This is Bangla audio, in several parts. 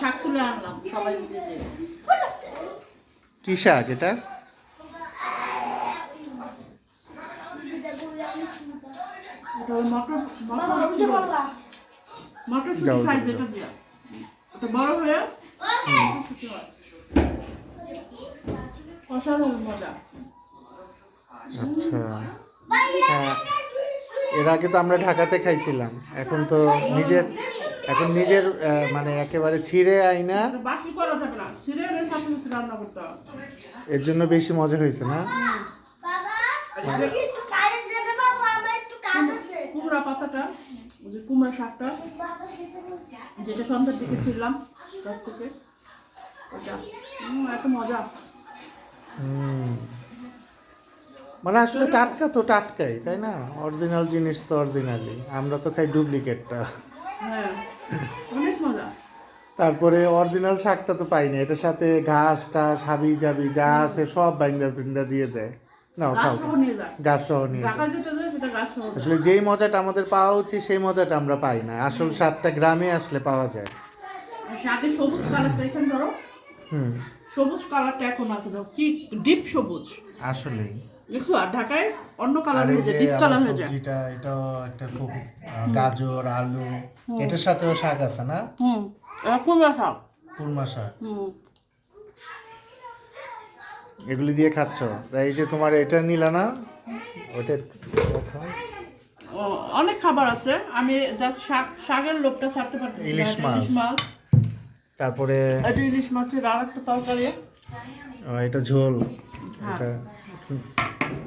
শাক তুলে আনলাম সবাই মিলে যে। কি শাক এটা? মটরশুঁটি খাই যেটা দিয়া ওটা বড় হয়ে অসাধারণ মজা। আচ্ছা, হ্যাঁ, এর আগে তো আমরা ঢাকাতে খাইছিলাম, এখন তো নিজের মানে একেবারে ছিঁড়ে আইনা, বাকি করা যাবে না, ছিঁড়ে এনে সাথে সাথে রান্না করতে হবে। এর জন্য বেশি মজা হয়েছে না? কুমড়া পাতাটা, যে কুমড়া শাকটা যেটা সন্ধ্যার দিকে ছিলাম গাছ থেকে, ওটা এত মজা। মানে আসলে টাটকা তো টাটকাই, তাই না? অরিজিনাল জিনিস তো অরিজিনালি, আমরা তো খাই ডুপ্লিকেটটা। হ্যাঁ, অনেক মজা। তারপরে অরিজিনাল শাকটা তো পাই না, এটার সাথে ঘাস টাস হাবি জাবি যা আছে সব বাইন্দা টিন্দা দিয়ে দেয়। না, খাও, গাছ সহ নিয়ে যায়। আসলে যেই মজাটা আমাদের পাওয়া উচিত সেই মজাটা আমরা পাই না, আসল স্বাদটা গ্রামে আসলে পাওয়া যায়। শাকের সবুজ কালারটা এখানে ধরো, সবুজ কালারটা এখন আছে, ধরো কি ডিপ সবুজ আসলেই। দেখো, আর ঢাকায় অন্য কালার হয়ে যায়, ডিপ কালার হয়ে যায়। সবজিটা এটাও একটা খুব, গাজর আলু এটার সাথেও শাক আছে না? কুমড়া শাক, কুমড়া শাক, এগুলি দিয়ে খাচ্ছ। তাই এই যে তোমার এটা নিলা না, ওটা অনেক খাবার আছে, আমি জাস্ট শাকের লোভটা ছাড়তে পারছি। ইলিশ মাছ, তারপরে এটা ইলিশ মাছের আর একটা তরকারি, এটা ঝোল, এটা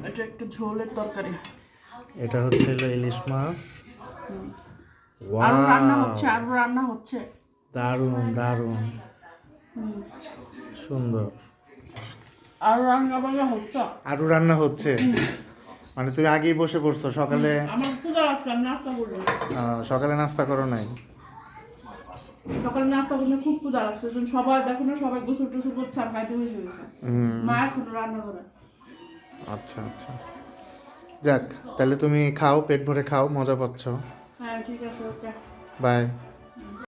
এটা একটা ঝোলের তরকারি, এটা হচ্ছে ইলিশ মাছ। আরো রান্না হচ্ছে, দারুণ দারুণ, সুন্দর। আরো রান্না হচ্ছে। মানে তুমি আগেই বসে পড়ছো সকালে? আমার ক্ষুধা লাগছে, আমি নাস্তা করবো। সকালে নাস্তা করো নাই? সকালে নাস্তা করলে খুব ক্ষুধা লাগছে, সবাই দেখো না, সবাই গোসল টোসল করছে, আর খাইতে বসে গেছে, মা এখনো রান্না করে। আচ্ছা আচ্ছা, যাক, তাহলে তুমি খাও, পেট ভরে খাও, মজা পাচ্ছ। হ্যাঁ ঠিক আছে, ওকে, বাই।